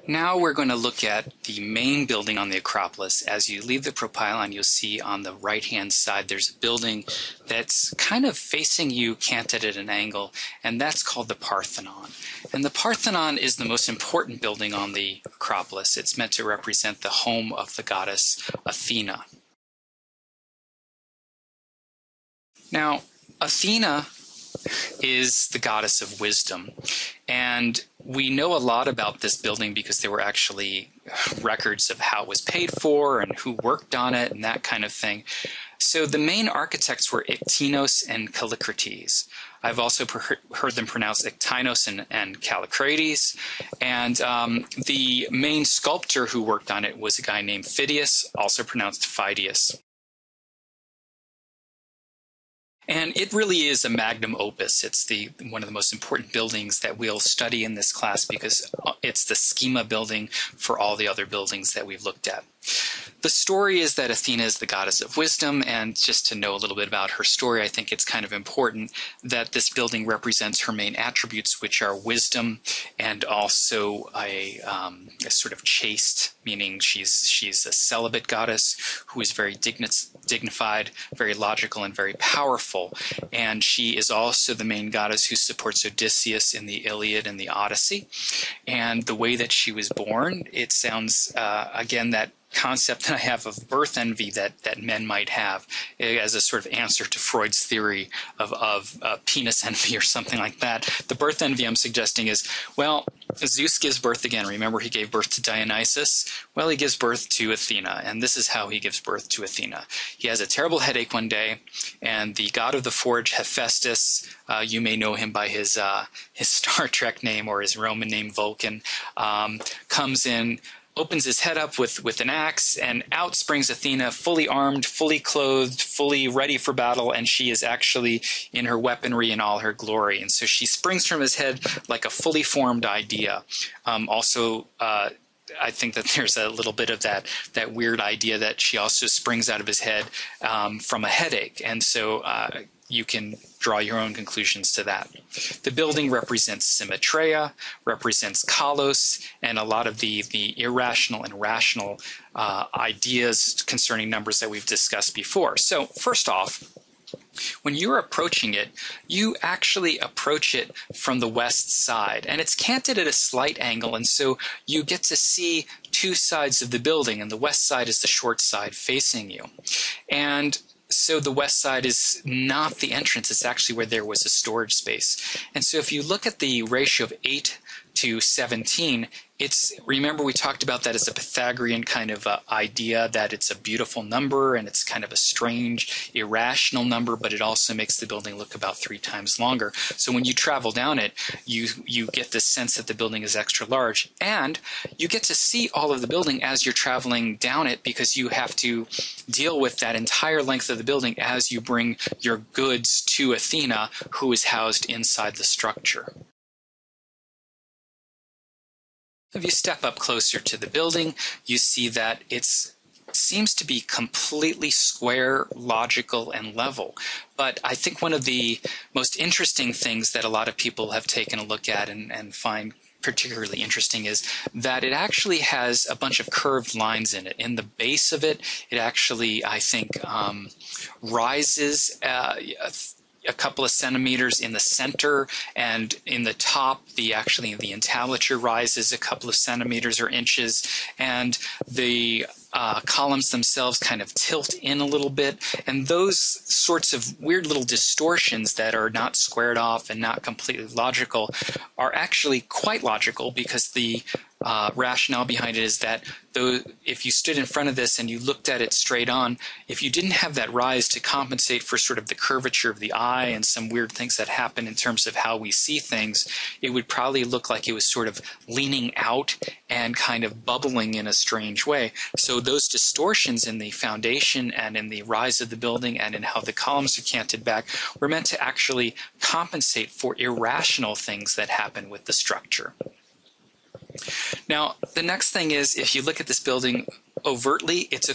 Now we're going to look at the main building on the Acropolis. As you leave the propylon, you'll see on the right-hand side there's a building that's kind of facing you, canted at an angle, and that's called the Parthenon. And the Parthenon is the most important building on the Acropolis. It's meant to represent the home of the goddess Athena. Now, Athena is the goddess of wisdom, and we know a lot about this building because there were actually records of how it was paid for and who worked on it and that kind of thing. So the main architects were Iktinos and Callicrates. I've also heard them pronounced Iktinos and Callicrates. And the main sculptor who worked on it was a guy named Phidias, also pronounced Phidias. And it really is a magnum opus. It's one of the most important buildings that we'll study in this class because it's the schema building for all the other buildings that we've looked at. The story is that Athena is the goddess of wisdom, and just to know a little bit about her story, I think it's kind of important that this building represents her main attributes, which are wisdom and also a sort of chaste, meaning she's a celibate goddess who is very dignified, very logical, and very powerful. And she is also the main goddess who supports Odysseus in the Iliad and the Odyssey. And the way that she was born, it sounds, again, that concept that I have of birth envy that men might have as a sort of answer to Freud's theory of penis envy or something like that. The birth envy I'm suggesting is, well, Zeus gives birth again. Remember, he gave birth to Dionysus? Well, he gives birth to Athena, and this is how he gives birth to Athena. He has a terrible headache one day, and the god of the forge, Hephaestus, you may know him by his Star Trek name or his Roman name Vulcan, comes in, opens his head up with an axe, and out springs Athena, fully armed, fully clothed, fully ready for battle, and she is actually in her weaponry in all her glory. And so she springs from his head like a fully formed idea. I think that there's a little bit of that weird idea that she also springs out of his head from a headache. And so you can draw your own conclusions to that. The building represents Symmetria, represents Kalos, and a lot of the irrational and rational ideas concerning numbers that we've discussed before. So first off, when you're approaching it, you actually approach it from the west side, and it's canted at a slight angle, and so you get to see two sides of the building, and the west side is the short side facing you. And so the west side is not the entrance, it's actually where there was a storage space. And so if you look at the ratio of 8 to 17, remember we talked about that as a Pythagorean kind of idea, that it's a beautiful number and it's kind of a strange, irrational number, but it also makes the building look about 3 times longer. So when you travel down it, you get this sense that the building is extra large, and you get to see all of the building as you're traveling down it because you have to deal with that entire length of the building as you bring your goods to Athena, who is housed inside the structure. If you step up closer to the building, you see that it seems to be completely square, logical, and level. But I think one of the most interesting things that a lot of people have taken a look at and find particularly interesting is that it actually has a bunch of curved lines in it. In the base of it, it actually, I think, rises a couple of centimeters in the center, and in the top, the entablature rises a couple of centimeters or inches, and the columns themselves kind of tilt in a little bit, and those sorts of weird little distortions that are not squared off and not completely logical are actually quite logical, because the rationale behind it is that if you stood in front of this and you looked at it straight on, if you didn't have that rise to compensate for sort of the curvature of the eye and some weird things that happen in terms of how we see things, it would probably look like it was sort of leaning out and kind of bubbling in a strange way. So those distortions in the foundation and in the rise of the building and in how the columns are canted back were meant to actually compensate for irrational things that happen with the structure. Now, the next thing is, if you look at this building overtly, it's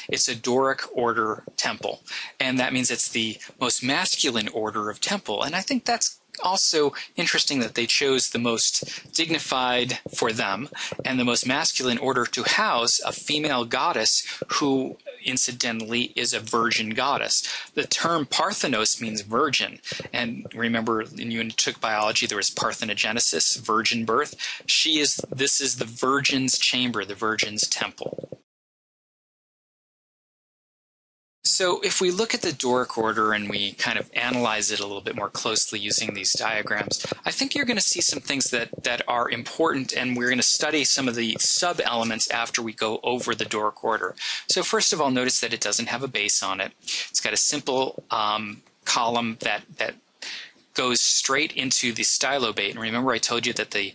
it's a Doric order temple. And that means it's the most masculine order of temple. And I think that's also interesting that they chose the most dignified for them and the most masculine order to house a female goddess who incidentally is a virgin goddess. The term Parthenos means virgin, and remember when you took biology there was parthenogenesis, virgin birth. This is the virgin's chamber, the virgin's temple. So if we look at the Doric order and we kind of analyze it a little bit more closely using these diagrams, I think you're going to see some things that are important, and we're going to study some of the sub-elements after we go over the Doric order. So first of all, notice that it doesn't have a base on it. It's got a simple column that goes straight into the stylobate. And remember I told you that the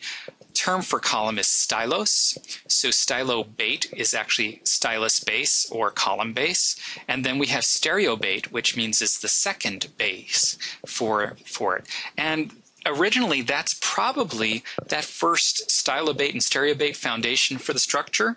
term for column is stylos. So stylobate is actually stylus base or column base. And then we have stereobate, which means it's the second base for it. And originally that's probably that first stylobate and stereobate foundation for the structure.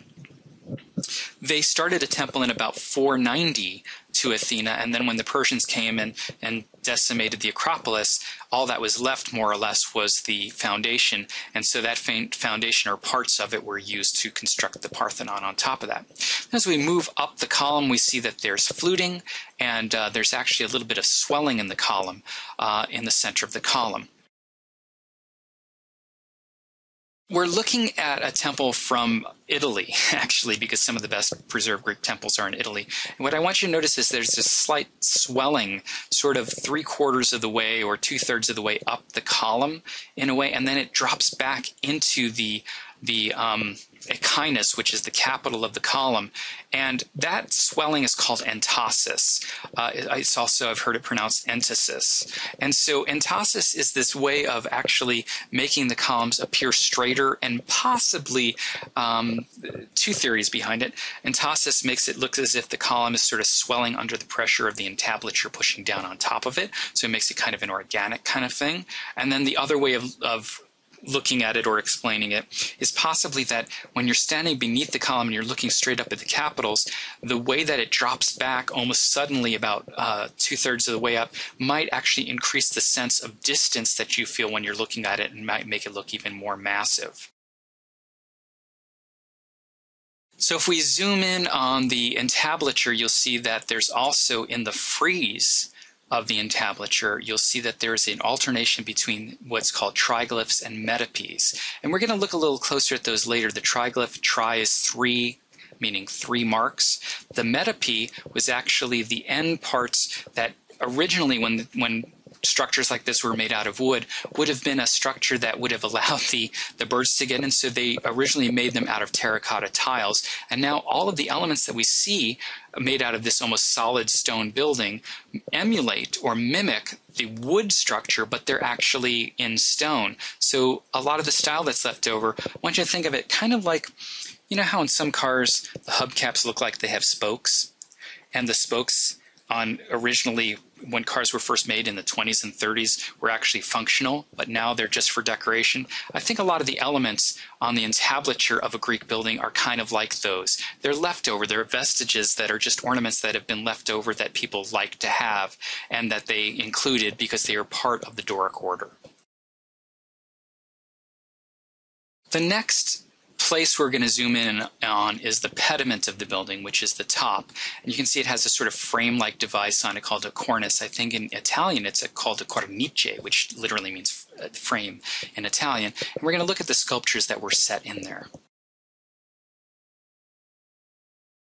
They started a temple in about 490 to Athena, and then when the Persians came and decimated the Acropolis, all that was left more or less was the foundation, and so that foundation or parts of it were used to construct the Parthenon on top of that. As we move up the column, we see that there's fluting, and there's actually a little bit of swelling in the column, in the center of the column. We're looking at a temple from Italy, actually, because some of the best preserved Greek temples are in Italy. And what I want you to notice is there's a slight swelling, sort of 3/4 of the way or 2/3 of the way up the column in a way, and then it drops back into the echinus, which is the capital of the column, and that swelling is called entosis. It's also, I've heard it pronounced entasis. And so entosis is this way of actually making the columns appear straighter, and possibly two theories behind it. Entosis makes it look as if the column is sort of swelling under the pressure of the entablature pushing down on top of it, so it makes it kind of an organic kind of thing. And then the other way of looking at it or explaining it is possibly that when you're standing beneath the column and you're looking straight up at the capitals, the way that it drops back almost suddenly about 2/3 of the way up might actually increase the sense of distance that you feel when you're looking at it and might make it look even more massive. So if we zoom in on the entablature, you'll see that there's also in the frieze of the entablature, you'll see that there's an alternation between what's called triglyphs and metopes. And we're going to look a little closer at those later. The triglyph, tri is 3, meaning 3 marks. The metope was actually the end parts that originally when structures like this were made out of wood, would have been a structure that would have allowed the birds to get in, so they originally made them out of terracotta tiles. And now all of the elements that we see made out of this almost solid stone building emulate or mimic the wood structure, but they're actually in stone. So a lot of the style that's left over, I want you to think of it kind of like, you know how in some cars the hubcaps look like they have spokes, and the spokes on originally when cars were first made in the 20s and 30s were actually functional, but now they're just for decoration. I think a lot of the elements on the entablature of a Greek building are kind of like those. They're leftover. They're vestiges that are just ornaments that have been left over that people like to have and that they included because they are part of the Doric order. The next place we're going to zoom in on is the pediment of the building, which is the top. And you can see it has a sort of frame-like device on it called a cornice. I think in Italian it's called a cornice, which literally means frame in Italian. And we're going to look at the sculptures that were set in there.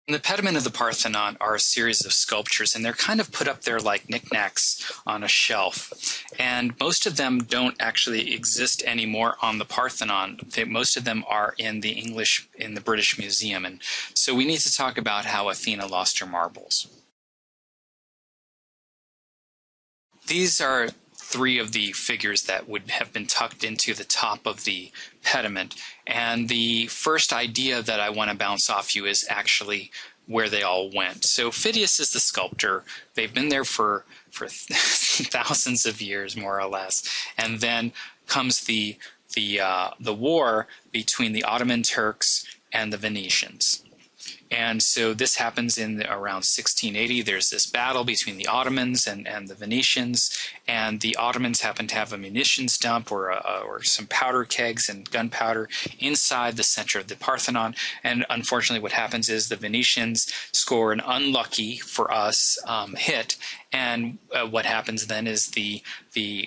In the pediment of the Parthenon are a series of sculptures, and they're kind of put up there like knickknacks on a shelf. And most of them don't actually exist anymore on the Parthenon. Most of them are in the British Museum. And so we need to talk about how Athena lost her marbles. These are 3 of the figures that would have been tucked into the top of the pediment. And the first idea that I want to bounce off you is actually where they all went. So Phidias is the sculptor. They've been there for thousands of years, more or less. And then comes the war between the Ottoman Turks and the Venetians. And so this happens in around 1680. There's this battle between the Ottomans and the Venetians, and the Ottomans happen to have a munitions dump or some powder kegs and gunpowder inside the center of the Parthenon. And unfortunately what happens is the Venetians score an unlucky, for us, hit, and what happens then is the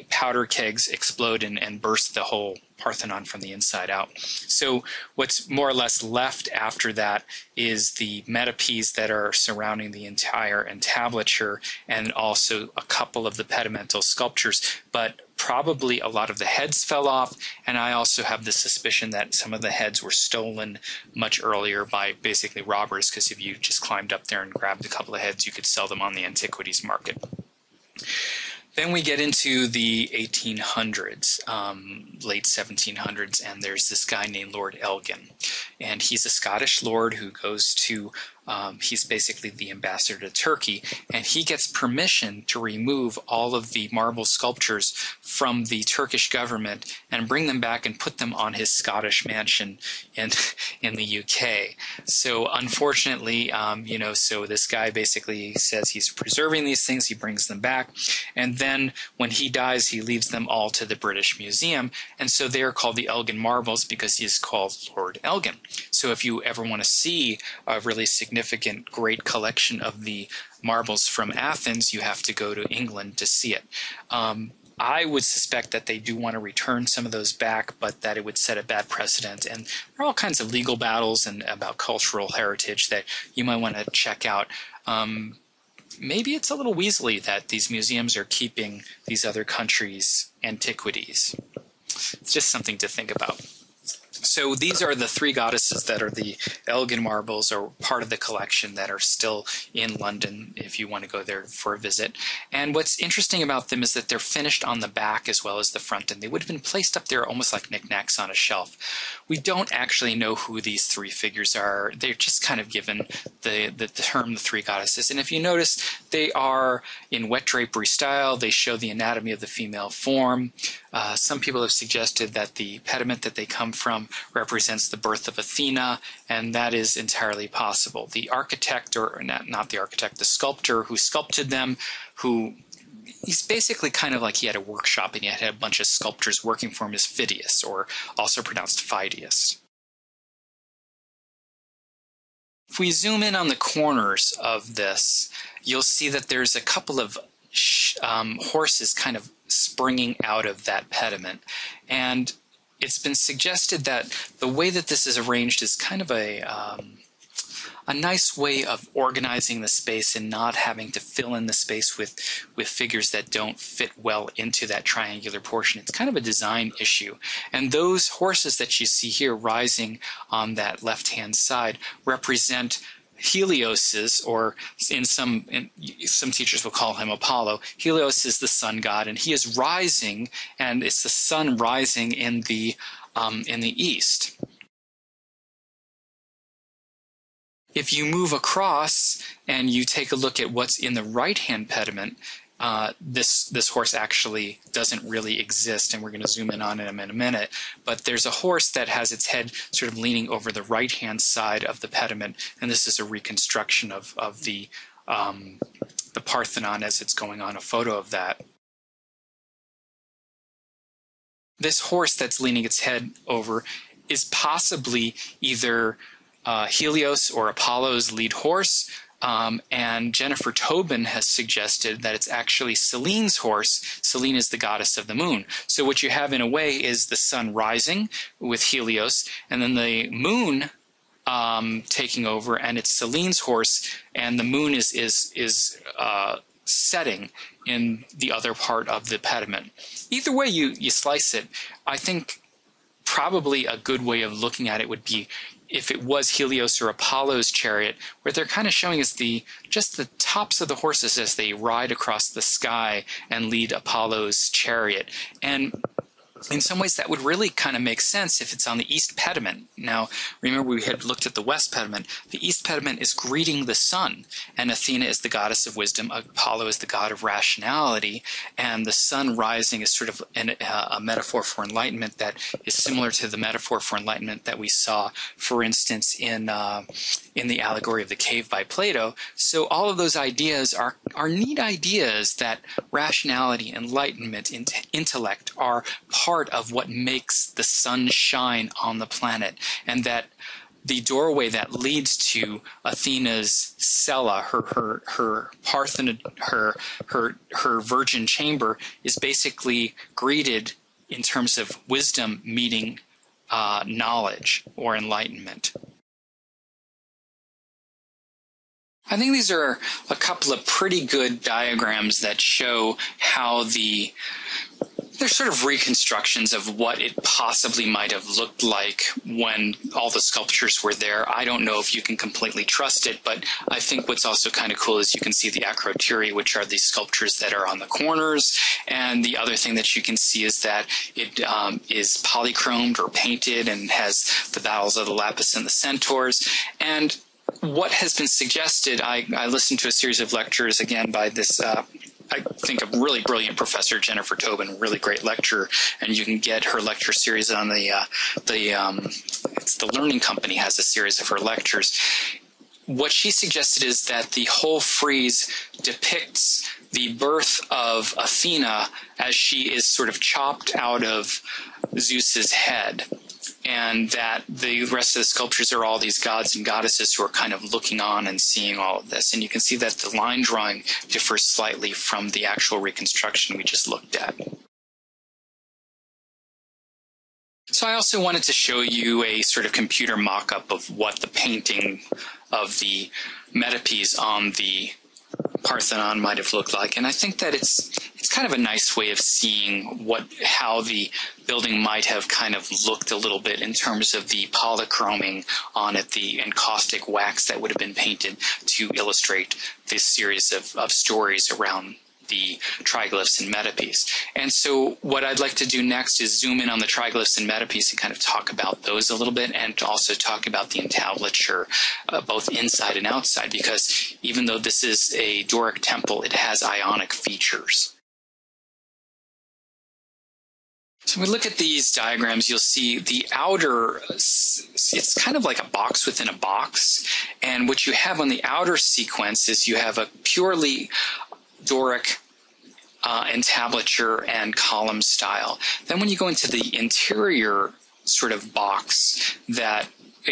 powder kegs explode and burst the whole Parthenon from the inside out. So what's more or less left after that is the metopes that are surrounding the entire entablature, and also a couple of the pedimental sculptures, but probably a lot of the heads fell off, and I also have the suspicion that some of the heads were stolen much earlier by basically robbers, because if you just climbed up there and grabbed a couple of heads, you could sell them on the antiquities market. Then we get into the 1800s, late 1700s, and there's this guy named Lord Elgin. And he's a Scottish lord who goes to, he's basically the ambassador to Turkey, and he gets permission to remove all of the marble sculptures from the Turkish government and bring them back and put them on his Scottish mansion in the UK. So unfortunately, so this guy basically says he's preserving these things, he brings them back, and then when he dies, he leaves them all to the British Museum, and so they are called the Elgin Marbles because he is called Lord Elgin. So if you ever want to see a really significant, great collection of the marbles from Athens, you have to go to England to see it. I would suspect that they do want to return some of those back, but that it would set a bad precedent. And there are all kinds of legal battles and about cultural heritage that you might want to check out. Maybe it's a little weaselly that these museums are keeping these other countries' antiquities. It's just something to think about. So these are the three goddesses that are the Elgin marbles, or part of the collection, that are still in London if you want to go there for a visit. And what's interesting about them is that they're finished on the back as well as the front, and they would have been placed up there almost like knickknacks on a shelf. We don't actually know who these three figures are. They're just kind of given the term the three goddesses. And if you notice, they are in wet drapery style. They show the anatomy of the female form. Some people have suggested that the pediment that they come from represents the birth of Athena, and that is entirely possible. The architect, or not the architect, the sculptor who sculpted them, he's basically kind of like he had a workshop and he had a bunch of sculptors working for him, is Phidias, or also pronounced Phidias. If we zoom in on the corners of this, you'll see that there's a couple of horses kind of springing out of that pediment. And it's been suggested that the way that this is arranged is kind of a nice way of organizing the space and not having to fill in the space with figures that don't fit well into that triangular portion. It's kind of a design issue. And those horses that you see here rising on that left-hand side represent Helios's, or some teachers will call him Apollo. Helios is the sun god, and he is rising, and it's the sun rising in the east. If you move across and you take a look at what's in the right-hand pediment, this horse actually doesn't really exist, and we're going to zoom in on him in a minute. But there's a horse that has its head sort of leaning over the right-hand side of the pediment, and this is a reconstruction of the Parthenon as it's going on, a photo of that. This horse that's leaning its head over is possibly either Helios or Apollo's lead horse. And Jennifer Tobin has suggested that it's actually Selene's horse. Selene is the goddess of the moon. So what you have in a way is the sun rising with Helios, and then the moon taking over, and it's Selene's horse, and the moon is setting in the other part of the pediment. Either way you slice it, I think probably a good way of looking at it would be if it was Helios or Apollo's chariot, where they're kind of showing us just the tops of the horses as they ride across the sky and lead Apollo's chariot. And in some ways that would really kind of make sense if it's on the east pediment. Now, remember we had looked at the west pediment. The east pediment is greeting the sun, and Athena is the goddess of wisdom, Apollo is the god of rationality, and the sun rising is sort of a metaphor for enlightenment that is similar to the metaphor for enlightenment that we saw, for instance, in in the allegory of the cave by Plato. So all of those ideas are neat ideas that rationality, enlightenment, intellect are part of what makes the sun shine on the planet, and that the doorway that leads to Athena's cella, her Parthenon, her virgin chamber, is basically greeted in terms of wisdom meeting knowledge or enlightenment. I think these are a couple of pretty good diagrams that show how they're sort of reconstructions of what it possibly might have looked like when all the sculptures were there. I don't know if you can completely trust it, but I think what's also kind of cool is you can see the acrotiri, which are these sculptures that are on the corners. And the other thing that you can see is that it is polychromed or painted and has the battles of the lapis and the centaurs. And what has been suggested, I listened to a series of lectures again by this I think a really brilliant professor, Jennifer Tobin, really great lecturer, and you can get her lecture series on it's the Learning Company has a series of her lectures. What she suggested is that the whole frieze depicts the birth of Athena as she is sort of chopped out of Zeus's head, and that the rest of the sculptures are all these gods and goddesses who are kind of looking on and seeing all of this. And you can see that the line drawing differs slightly from the actual reconstruction we just looked at. So I also wanted to show you a sort of computer mock-up of what the painting of the metopes on the Parthenon might have looked like, and I think that it's kind of a nice way of seeing how the building might have kind of looked a little bit in terms of the polychroming on it, the encaustic wax that would have been painted to illustrate this series of stories around the triglyphs and metopes. And so what I'd like to do next is zoom in on the triglyphs and metopes and kind of talk about those a little bit, and also talk about the entablature both inside and outside, because even though this is a Doric temple, it has Ionic features. So when we look at these diagrams, you'll see the outer, it's kind of like a box within a box. And what you have on the outer sequence is you have a purely Doric entablature and column style. Then when you go into the interior sort of box that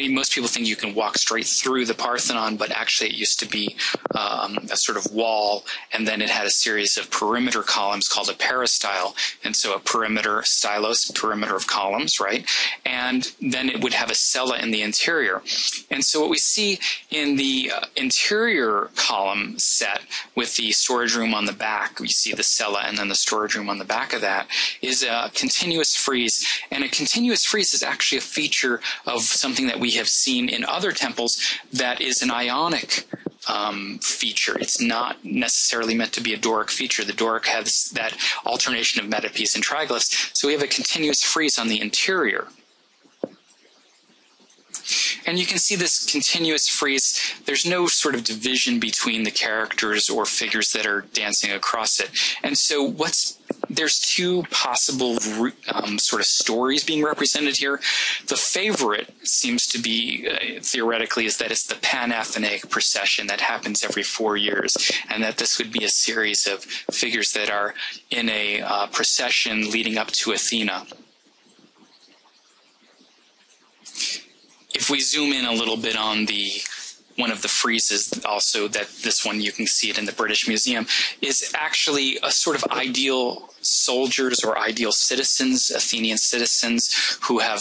most people think you can walk straight through the Parthenon, but actually it used to be a sort of wall, and then it had a series of perimeter columns called a peristyle, and so a perimeter stylos, perimeter of columns, right? And then it would have a cella in the interior. And so what we see in the interior column set with the storage room on the back, we see the cella and then the storage room on the back of that, is a continuous frieze. And a continuous frieze is actually a feature of something that we have seen in other temples that is an Ionic feature. It's not necessarily meant to be a Doric feature. The Doric has that alternation of metopes and triglyphs, so we have a continuous frieze on the interior. And you can see this continuous frieze. There's no sort of division between the characters or figures that are dancing across it. And so there's two possible sort of stories being represented here. The favorite seems to be, theoretically, is that it's the Pan-Athenaic procession that happens every 4 years, and that this would be a series of figures that are in a procession leading up to Athena. If we zoom in a little bit on one of the friezes, also that this one, you can see it in the British Museum, is actually a sort of ideal soldiers or ideal citizens, Athenian citizens, who have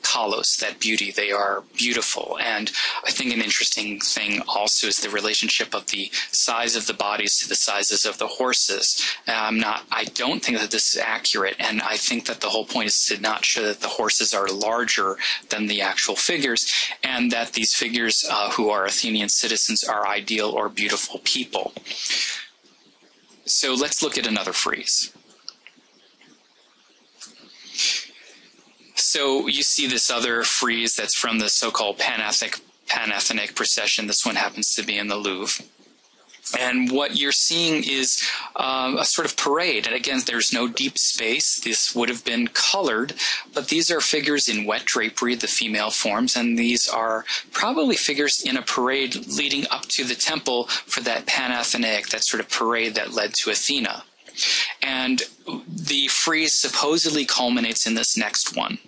kalos, that beauty. They are beautiful. And I think an interesting thing also is the relationship of the size of the bodies to the sizes of the horses. I don't think that this is accurate, and I think that the whole point is to not show that the horses are larger than the actual figures, and that these figures who are Athenian citizens are ideal or beautiful people. So let's look at another frieze. So you see this other frieze that's from the so-called Pan-Athenaic procession. This one happens to be in the Louvre. And what you're seeing is a sort of parade. And again, there's no deep space. This would have been colored, but these are figures in wet drapery, the female forms, and these are probably figures in a parade leading up to the temple for that Panathenaic, that sort of parade that led to Athena. And the frieze supposedly culminates in this next one.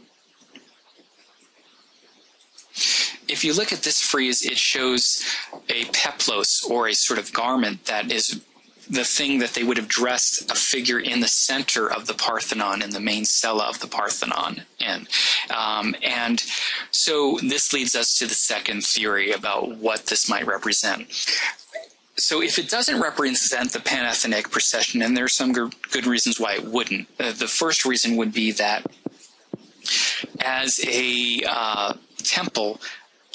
If you look at this frieze, it shows a peplos, or a sort of garment that is the thing that they would have dressed a figure in the center of the Parthenon, in the main cella of the Parthenon in. And so this leads us to the second theory about what this might represent. So if it doesn't represent the Panathenaic procession, and there are some good reasons why it wouldn't. The first reason would be that as a temple,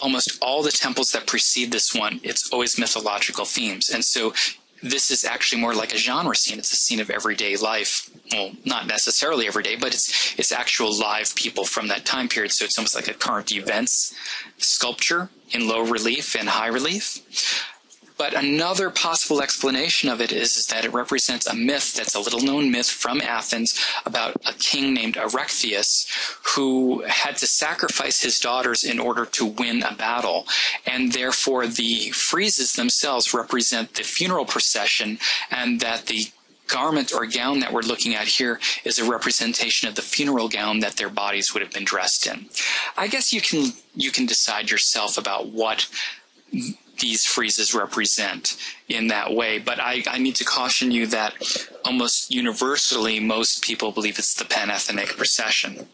almost all the temples that precede this one, it's always mythological themes. And so this is actually more like a genre scene. It's a scene of everyday life. Well, not necessarily every day, but it's actual live people from that time period. So it's almost like a current events sculpture in low relief and high relief. But another possible explanation of it is that it represents a myth that's a little-known myth from Athens about a king named Erechtheus who had to sacrifice his daughters in order to win a battle. And therefore, the friezes themselves represent the funeral procession, and that the garment or gown that we're looking at here is a representation of the funeral gown that their bodies would have been dressed in. I guess you can decide yourself about what these friezes represent in that way. But I need to caution you that almost universally, most people believe it's the Panathenaic procession.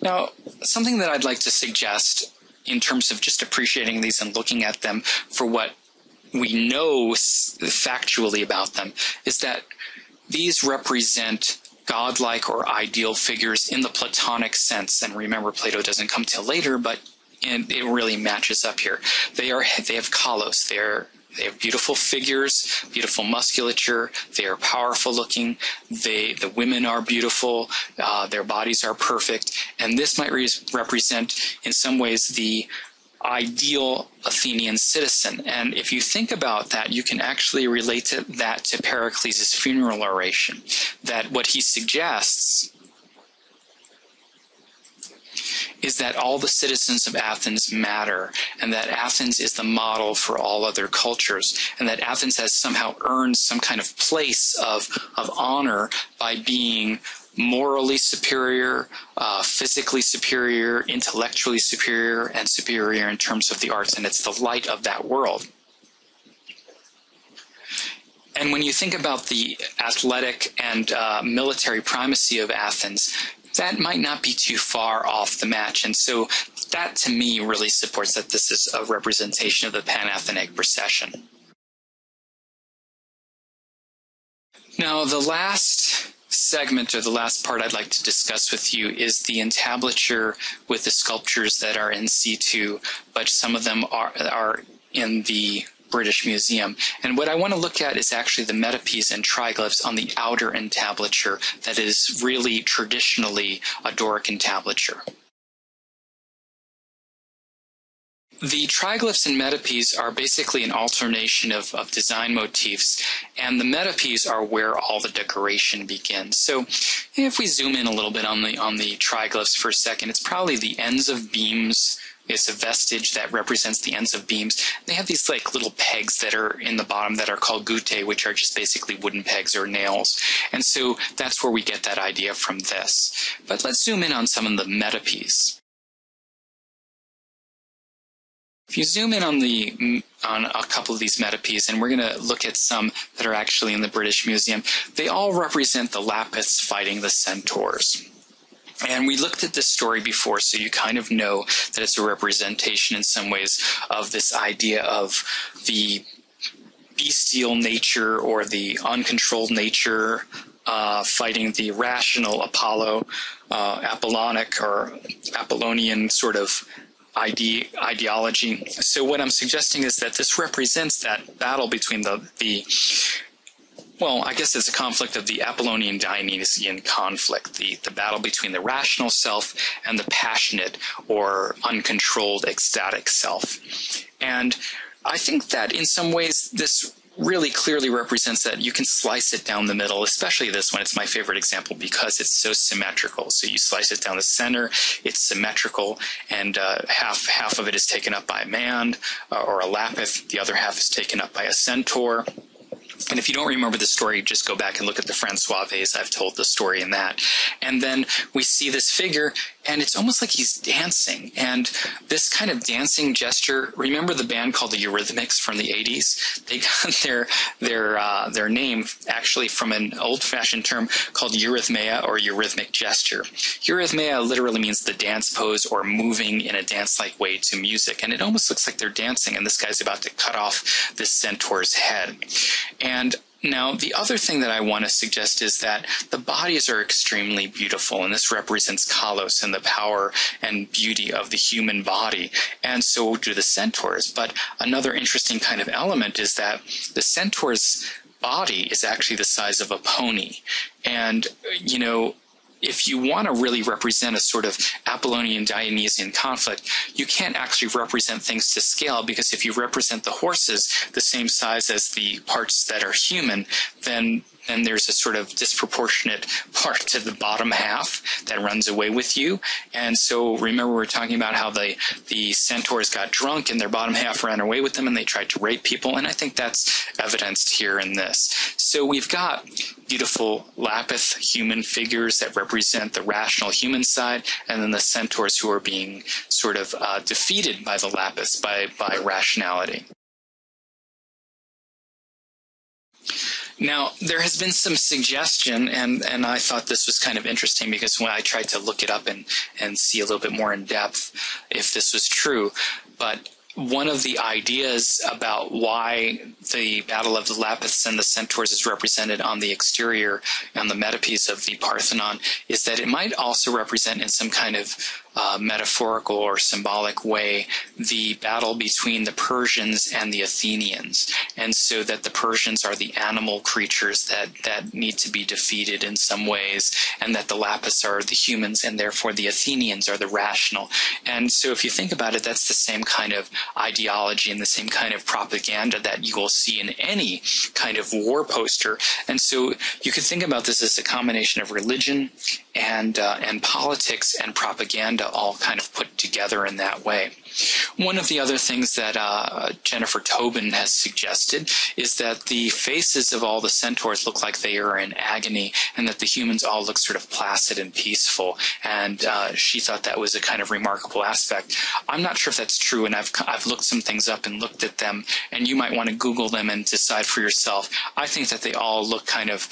Now, something that I'd like to suggest in terms of just appreciating these and looking at them for what we know factually about them is that these represent godlike or ideal figures in the Platonic sense. And remember, Plato doesn't come till later, but and it really matches up here. They have kalos. They have beautiful figures, beautiful musculature. They are powerful looking. The women are beautiful. Their bodies are perfect. And this might represent, in some ways, the ideal Athenian citizen. And if you think about that, you can actually relate that to Pericles' funeral oration. That what he suggests is that all the citizens of Athens matter, and that Athens is the model for all other cultures, and that Athens has somehow earned some kind of place of honor by being morally superior, physically superior, intellectually superior, and superior in terms of the arts, and it's the light of that world. And when you think about the athletic and military primacy of Athens, that might not be too far off the match. And so that, to me, really supports that this is a representation of the Panathenaic procession. Now, the last segment, or the last part I'd like to discuss with you, is the entablature with the sculptures that are in situ, but some of them are in the British Museum. And what I want to look at is actually the metopes and triglyphs on the outer entablature that is really traditionally a Doric entablature. The triglyphs and metopes are basically an alternation of design motifs, and the metopes are where all the decoration begins. So if we zoom in a little bit on the triglyphs for a second, it's probably the ends of beams. It's a vestige that represents the ends of beams. They have these like little pegs that are in the bottom that are called gutae, which are just basically wooden pegs or nails. And so that's where we get that idea from this. But let's zoom in on some of the metopes. If you zoom in on a couple of these metopes, and we're going to look at some that are actually in the British Museum, they all represent the Lapiths fighting the centaurs. And we looked at this story before, so you kind of know that it's a representation in some ways of this idea of the bestial nature or the uncontrolled nature fighting the rational Apollo, Apollonic or Apollonian sort of ideology. So what I'm suggesting is that this represents that battle between well, I guess it's a conflict of the Apollonian Dionysian conflict, the battle between the rational self and the passionate or uncontrolled ecstatic self. And I think that in some ways this really clearly represents that you can slice it down the middle, especially this one. It's my favorite example because it's so symmetrical. So you slice it down the center, it's symmetrical, and half of it is taken up by a man or a lapith. The other half is taken up by a centaur. And if you don't remember the story, just go back and look at the Francois vase. I've told the story in that. And then we see this figure, and it's almost like he's dancing. And this kind of dancing gesture, remember the band called the Eurythmics from the 80s? They got their name actually from an old-fashioned term called eurythmia or eurythmic gesture. Eurythmia literally means the dance pose or moving in a dance-like way to music. And it almost looks like they're dancing, and this guy's about to cut off this centaur's head. And now, the other thing that I want to suggest is that the bodies are extremely beautiful, and this represents kalos and the power and beauty of the human body, and so do the centaurs. But another interesting kind of element is that the centaur's body is actually the size of a pony. And, you know, if you want to really represent a sort of Apollonian-Dionysian conflict, you can't actually represent things to scale, because if you represent the horses the same size as the parts that are human, then there's a sort of disproportionate part to the bottom half that runs away with you. And so remember, we're talking about how the centaurs got drunk and their bottom half ran away with them and they tried to rape people. And I think that's evidenced here in this. So we've got beautiful lapith human figures that represent the rational human side, and then the centaurs who are being sort of defeated by the lapiths, by rationality. Now, there has been some suggestion, and I thought this was kind of interesting because when I tried to look it up and see a little bit more in depth if this was true, but one of the ideas about why the Battle of the Lapiths and the Centaurs is represented on the exterior, on the metapiece of the Parthenon, is that it might also represent in some kind of metaphorical or symbolic way the battle between the Persians and the Athenians, and so that the Persians are the animal creatures that need to be defeated in some ways, and that the Lapiths are the humans, and therefore the Athenians are the rational. And so if you think about it, that's the same kind of ideology and the same kind of propaganda that you will see in any kind of war poster. And so you could think about this as a combination of religion and politics and propaganda all kind of put together in that way. One of the other things that Jennifer Tobin has suggested is that the faces of all the centaurs look like they are in agony, and that the humans all look sort of placid and peaceful. And she thought that was a kind of remarkable aspect. I'm not sure if that's true, and I've looked some things up and looked at them, and you might want to Google them and decide for yourself. I think that they all look kind of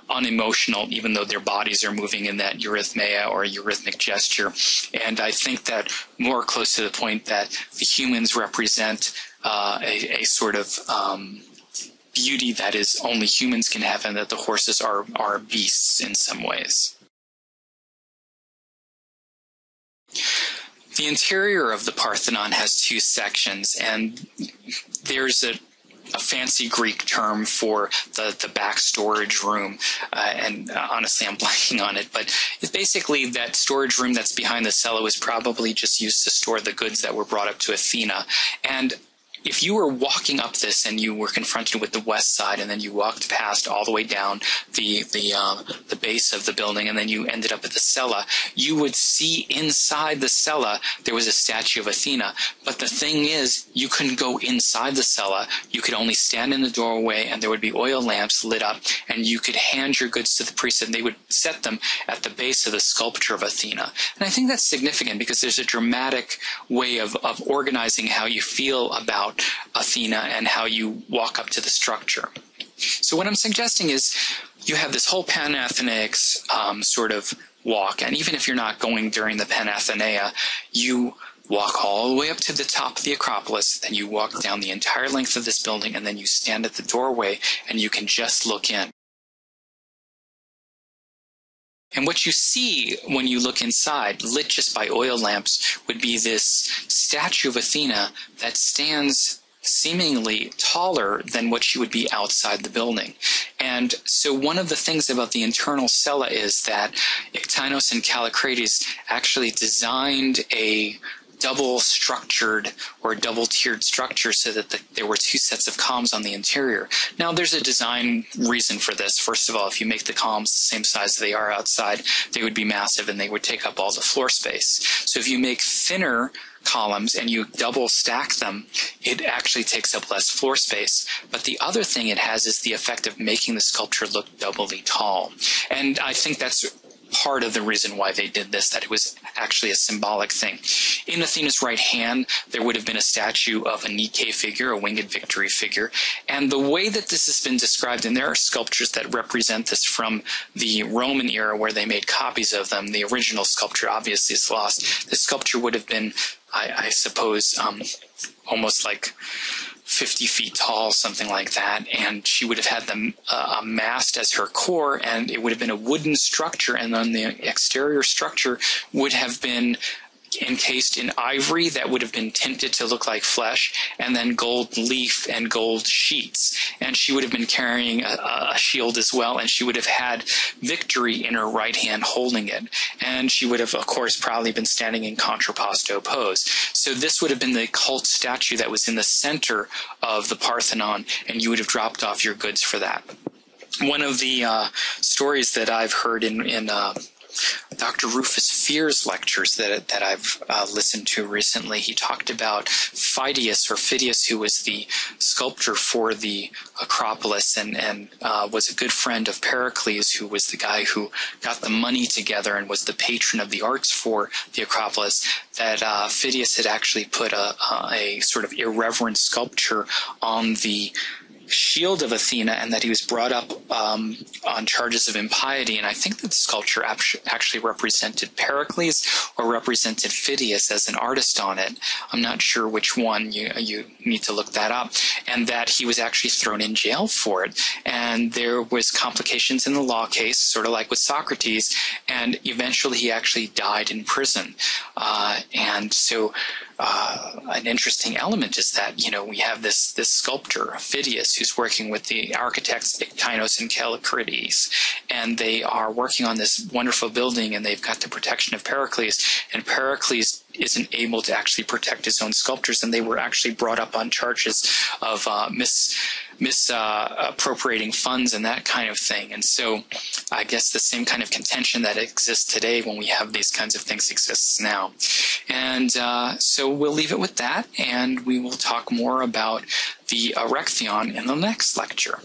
unemotional, even though their bodies are moving in that eurythmia or eurythmic gesture. And I think that more close to the point that the humans represent a sort of beauty that is only humans can have, and that the horses are beasts in some ways. The interior of the Parthenon has two sections, and there's a fancy Greek term for the back storage room, and honestly I'm blanking on it, but it's basically that storage room that's behind the cella was probably just used to store the goods that were brought up to Athena. And if you were walking up this and you were confronted with the west side, and then you walked past all the way down the base of the building, and then you ended up at the cella, you would see inside the cella there was a statue of Athena. But the thing is, you couldn't go inside the cella. You could only stand in the doorway, and there would be oil lamps lit up, and you could hand your goods to the priest, and they would set them at the base of the sculpture of Athena. And I think that's significant because there's a dramatic way of organizing how you feel about Athena and how you walk up to the structure. So what I'm suggesting is you have this whole Panathenaics sort of walk, and even if you're not going during the Panathenaea, you walk all the way up to the top of the Acropolis, then you walk down the entire length of this building, and then you stand at the doorway and you can just look in. And what you see when you look inside, lit just by oil lamps, would be this statue of Athena that stands seemingly taller than what she would be outside the building. And so one of the things about the internal cella is that Iktinos and Callicrates actually designed a double structured or double tiered structure so that there were two sets of columns on the interior. Now there's a design reason for this. First of all, if you make the columns the same size as they are outside, they would be massive and they would take up all the floor space. So if you make thinner columns and you double stack them, it actually takes up less floor space. But the other thing it has is the effect of making the sculpture look doubly tall. And I think that's part of the reason why they did this, that it was actually a symbolic thing. In Athena's right hand, there would have been a statue of a Nike figure, a winged victory figure. And the way that this has been described, and there are sculptures that represent this from the Roman era where they made copies of them. The original sculpture obviously is lost. The sculpture would have been, I suppose, almost like 50 feet tall, something like that, and she would have had a mast as her core, and it would have been a wooden structure, and then the exterior structure would have been encased in ivory that would have been tinted to look like flesh, and then gold leaf and gold sheets. And she would have been carrying a shield as well, and she would have had victory in her right hand holding it. And she would have, of course, probably been standing in contrapposto pose. So this would have been the cult statue that was in the center of the Parthenon, and you would have dropped off your goods for that. One of the stories that I've heard in Dr. Rufus Fear's lectures that I've listened to recently, he talked about Phidias, who was the sculptor for the Acropolis and was a good friend of Pericles, who was the guy who got the money together and was the patron of the arts for the Acropolis, that Phidias had actually put a sort of irreverent sculpture on the shield of Athena, and that he was brought up on charges of impiety. And I think that the sculpture actually represented Pericles or represented Phidias as an artist on it. I'm not sure which one. You need to look that up. And that he was actually thrown in jail for it. And there was complications in the law case, sort of like with Socrates, and eventually he actually died in prison. And so an interesting element is that, we have this sculptor, Phidias, who's working with the architects Ictinos and Callicrates, and they are working on this wonderful building, and they've got the protection of Pericles, and Pericles isn't able to actually protect his own sculptures, and they were actually brought up on charges of misappropriating funds and that kind of thing. And so I guess the same kind of contention that exists today when we have these kinds of things exists now. And so we'll leave it with that, and we will talk more about the Erechtheion in the next lecture.